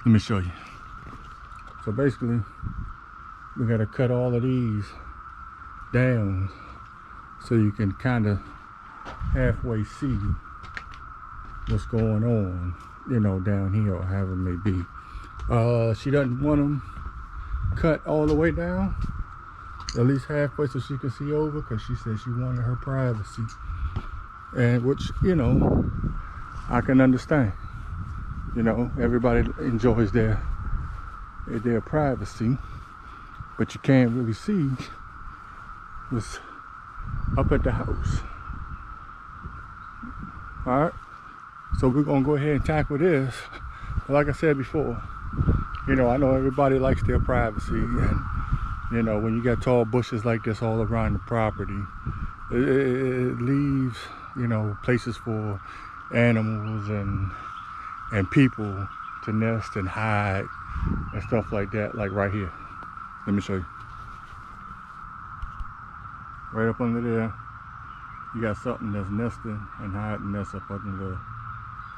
Let me show you. So basically, we gotta cut all of these down so you can kind of halfway see what's going on, you know, down here or however it may be. She doesn't want them cut all the way down, at least halfway, so she can see over, because she said she wanted her privacy, and which, you know, I can understand. You know, everybody enjoys their privacy, but you can't really see what's up at the house. All right, so we're gonna go ahead and tackle this. But like I said before, you know, I know everybody likes their privacy, and you know, when you got tall bushes like this all around the property, it leaves, you know, places for animals and people to nest and hide and stuff like that, like right here. Let me show you. Right up under there, you got something that's nesting and hiding that's up under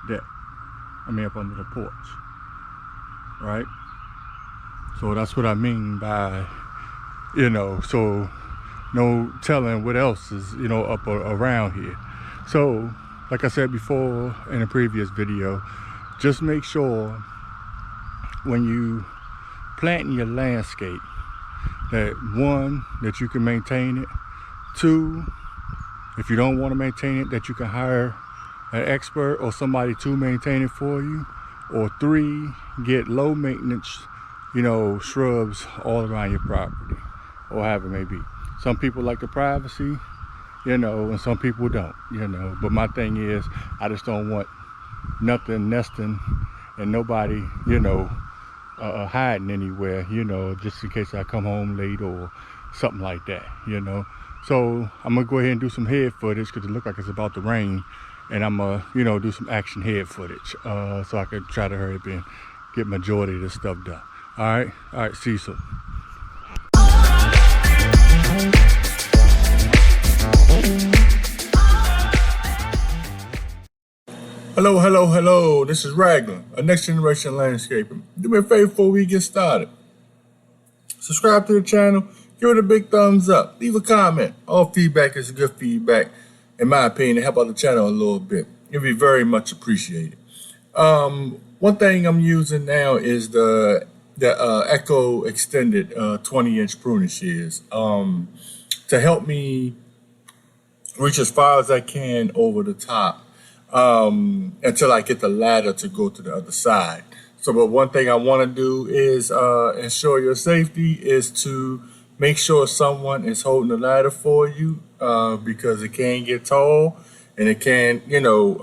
the deck. I mean, up under the porch, right? So that's what I mean by, you know, so no telling what else is, you know, up or around here. So, like I said before in a previous video, just make sure when you plant in your landscape that, one, that you can maintain it. Two, if you don't want to maintain it, that you can hire an expert or somebody to maintain it for you. Or three, get low maintenance, you know, shrubs all around your property, or however it may be. Some people like the privacy, you know, and some people don't, you know. But my thing is, I just don't want nothing nesting and nobody, you know, hiding anywhere, you know, just in case I come home late or something like that, you know. So I'm gonna go ahead and do some head footage because it looks like it's about to rain, and I'm gonna, you know, do some action head footage so I can try to hurry up and get majority of this stuff done. All right, see you soon. Hello. This is Raglan, a next generation landscaping. Do me a favor before we get started. Subscribe to the channel, give it a big thumbs up, leave a comment. All feedback is good feedback, in my opinion, to help out the channel a little bit. It'd be very much appreciated. One thing I'm using now is the Echo Extended 20-inch pruning shears to help me reach as far as I can over the top until I get the ladder to go to the other side. So, but one thing I want to do is ensure your safety is to make sure someone is holding the ladder for you because it can get tall and it can, you know,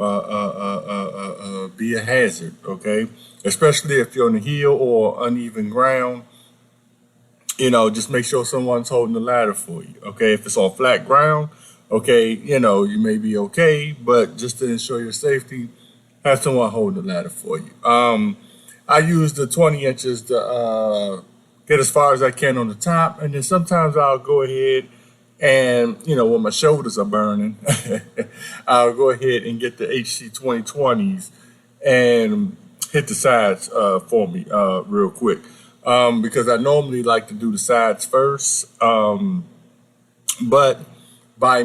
be a hazard, okay? Especially if you're on a hill or uneven ground, you know, just make sure someone's holding the ladder for you, okay? If it's on flat ground, okay, you know, you may be okay, but just to ensure your safety, have someone holding the ladder for you. I use the 20 inches to get as far as I can on the top, and then sometimes I'll go ahead and, you know, when my shoulders are burning, I'll go ahead and get the HC 2020s and hit the sides for me real quick, because I normally like to do the sides first, but by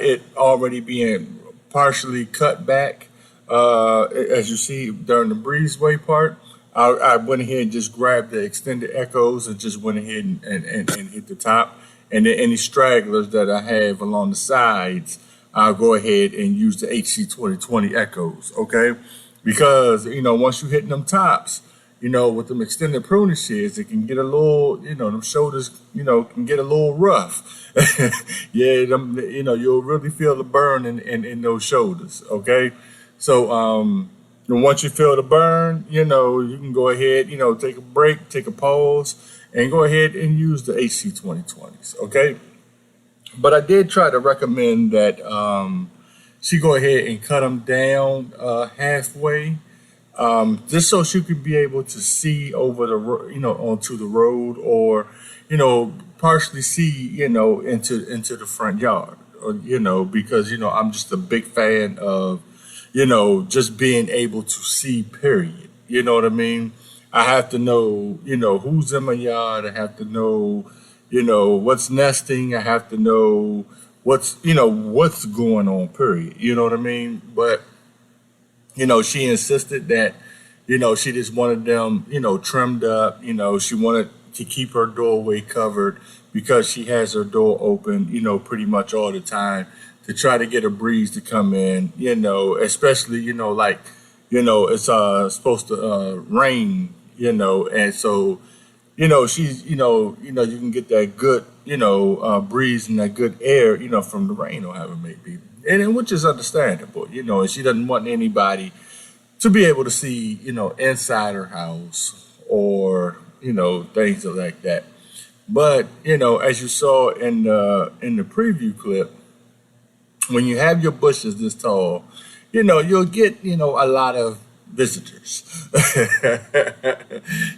it already being partially cut back, as you see during the breezeway part, I went ahead and just grabbed the extended echoes and just went ahead and hit the top. And then any stragglers that I have along the sides, I'll go ahead and use the HC 2020 echoes, okay? Because, you know, once you hit them tops, you know, with them extended pruning shears, it can get a little, you know, them shoulders, you know, can get a little rough. Yeah, them, you know, you'll really feel the burn in those shoulders, okay? So, and once you feel the burn, you know, you can go ahead, you know, take a break, take a pause, and go ahead and use the HC 2020s, okay? But I did try to recommend that she go ahead and cut them down halfway, just so she could be able to see over the, you know, onto the road, or, you know, partially see, you know, into the front yard, or, you know, because, you know, I'm just a big fan of, you know, just being able to see, period. You know what I mean? I have to know, who's in my yard. I have to know, what's nesting. I have to know what's going on, period. You know what I mean? But, she insisted that, she just wanted them, trimmed up. She wanted to keep her doorway covered because she has her door open, pretty much all the time to try to get a breeze to come in, especially, it's supposed to rain, and so, she's, you can get that good, breeze and that good air, from the rain or however it may be. And which is understandable, and she doesn't want anybody to be able to see, inside her house or, things like that. But, as you saw in the preview clip, when you have your bushes this tall, you'll get, a lot of visitors.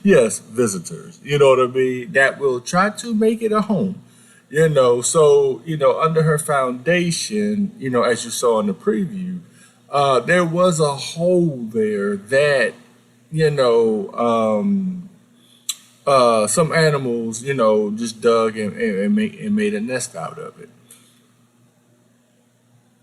Yes, visitors. You know what I mean? That will try to make it a home. So, under her foundation, as you saw in the preview, there was a hole there that, some animals, just dug and made a nest out of it.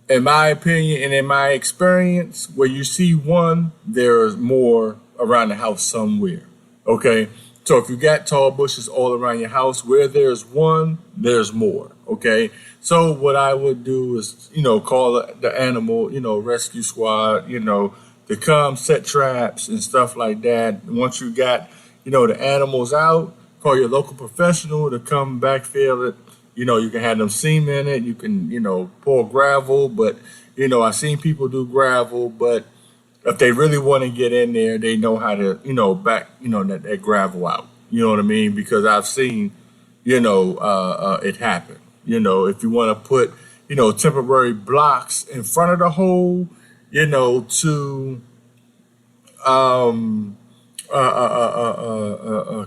In my opinion and in my experience, where you see one, there's more around the house somewhere. Okay? So if you got tall bushes all around your house, where there's one, there's more. Okay? So what I would do is, call the animal, rescue squad, to come set traps and stuff like that. Once you got, the animals out, call your local professional to come backfill it. You can have them cement it. You can, pour gravel. But, I've seen people do gravel. But if they really want to get in there, they know how to, back, that gravel out. You know what I mean? Because I've seen, it happen. If you want to put, temporary blocks in front of the hole, to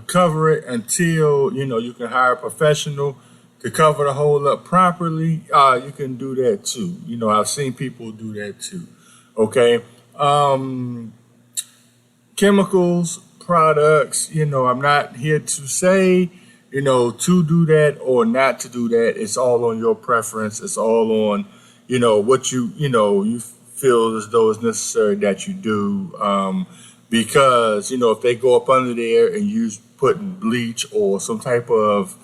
cover it until, you can hire a professional to cover the hole up properly, you can do that too. I've seen people do that too. Okay. Chemicals, products, I'm not here to say, to do that or not to do that. It's all on your preference. It's all on, what you feel as though it's necessary that you do. Because, if they go up under there and use putting bleach or some type of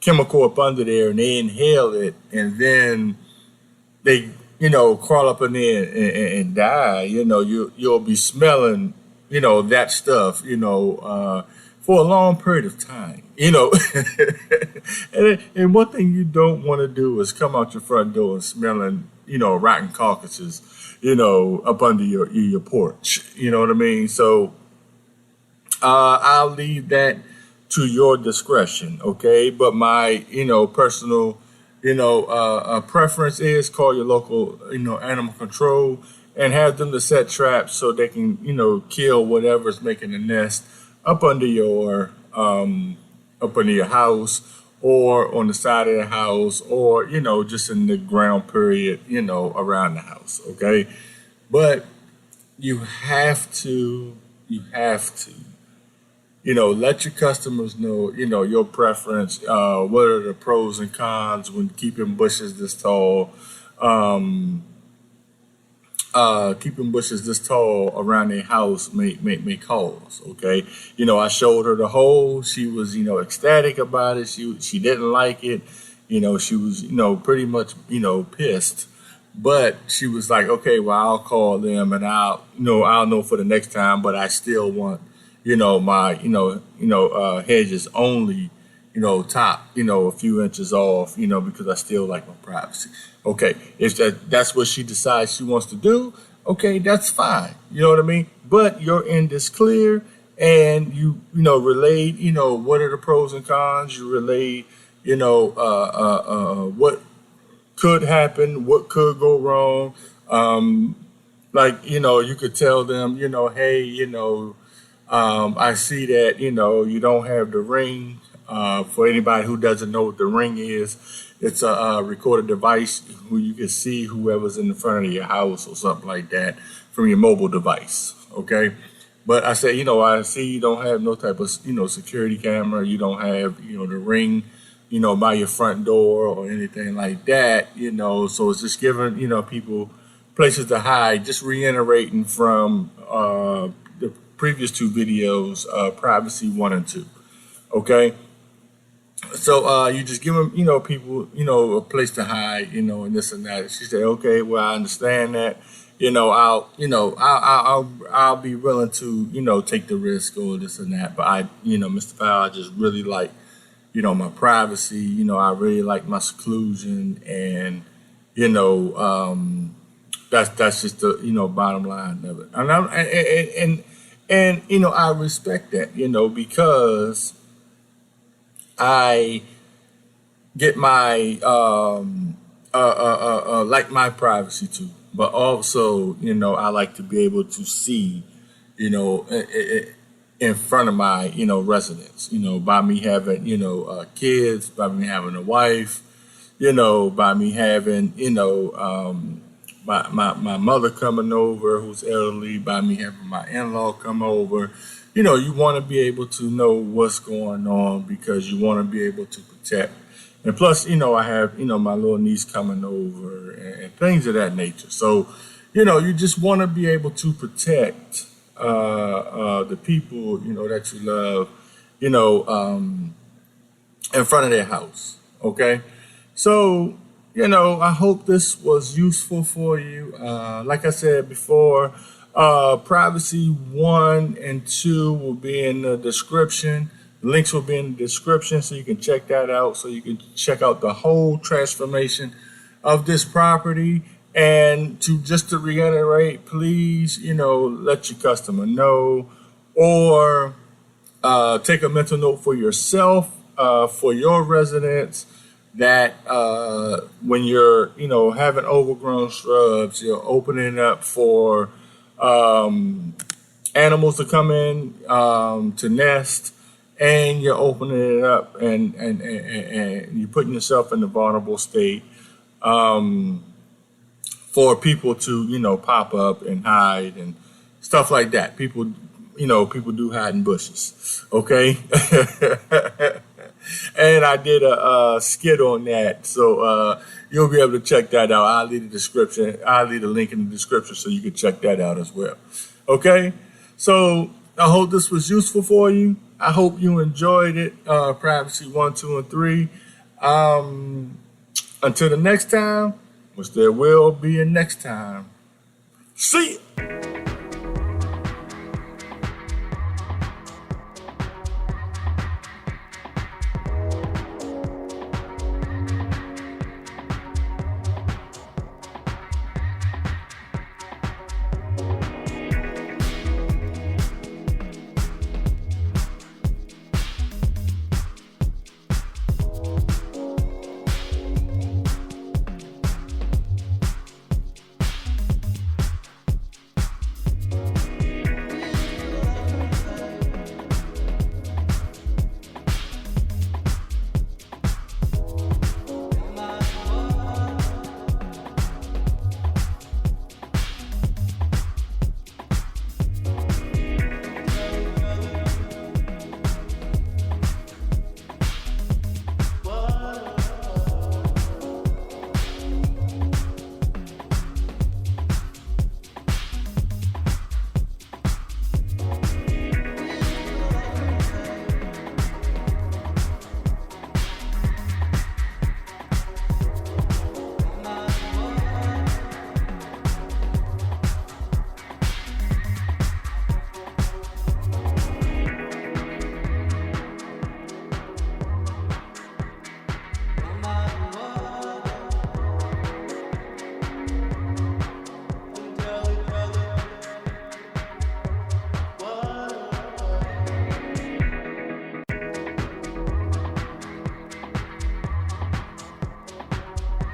chemical up under there and they inhale it and then they, crawl up in there and die, you'll be smelling, that stuff, for a long period of time, and one thing you don't want to do is come out your front door and smelling, rotten carcasses, up under your porch. You know what I mean? So I'll leave that to your discretion, okay? But my, personal, preference is call your local, animal control and have them to set traps so they can, kill whatever's making a nest up under your house or on the side of the house or, just in the ground period, around the house, okay? But you have to, let your customers know, your preference, what are the pros and cons when keeping bushes this tall, keeping bushes this tall around their house may cause, okay? I showed her the hole. She was, ecstatic about it. She didn't like it. She was, pretty much, pissed. But she was like, okay, well, I'll call them and I'll know for the next time, but I still want, my, hedges only, top, a few inches off, because I still like my privacy. Okay, if that's what she decides she wants to do, okay, that's fine. You know what I mean? But your end is clear and you relayed, what are the pros and cons? You relayed, what could happen, what could go wrong. You could tell them, hey, I see that, you don't have the ring. For anybody who doesn't know what the ring is, it's a recorded device where you can see whoever's in the front of your house or something like that from your mobile device, okay? But I said, I see you don't have no type of, security camera. You don't have, the ring, by your front door or anything like that, So it's just giving, people places to hide. Just reiterating from the previous two videos, privacy 1 and 2. Okay. So you just give them, people, a place to hide, and this and that. She said, okay, well, I understand that. I'll be willing to, take the risk or this and that. But Mr. Powell, I just really like, my privacy. I really like my seclusion, and that's just the bottom line of it. And I respect that, because I get my like my privacy too, but also I like to be able to see in front of my residents, by me having kids, by me having a wife, by me having my mother coming over who's elderly, by me having my in-law come over. You want to be able to know what's going on because you want to be able to protect. And plus, I have, my little niece coming over and things of that nature. So, you just want to be able to protect the people, that you love, in front of their house. Okay. So, I hope this was useful for you. Like I said before, privacy 1 and 2 will be in the description. The links will be in the description, so you can check that out. So you can check out the whole transformation of this property. And just to reiterate, please, let your customer know, or take a mental note for yourself, for your residents, that when you're, having overgrown shrubs, you're opening up for animals to come in to nest, and you're opening it up and you're putting yourself in a vulnerable state for people to, pop up and hide and stuff like that. People do hide in bushes, okay? And I did a skit on that, so you'll be able to check that out. I'll leave the link in the description so you can check that out as well. Okay, so I hope this was useful for you. I hope you enjoyed it. Privacy 1, 2, and 3. Until the next time, which there will be a next time. See ya.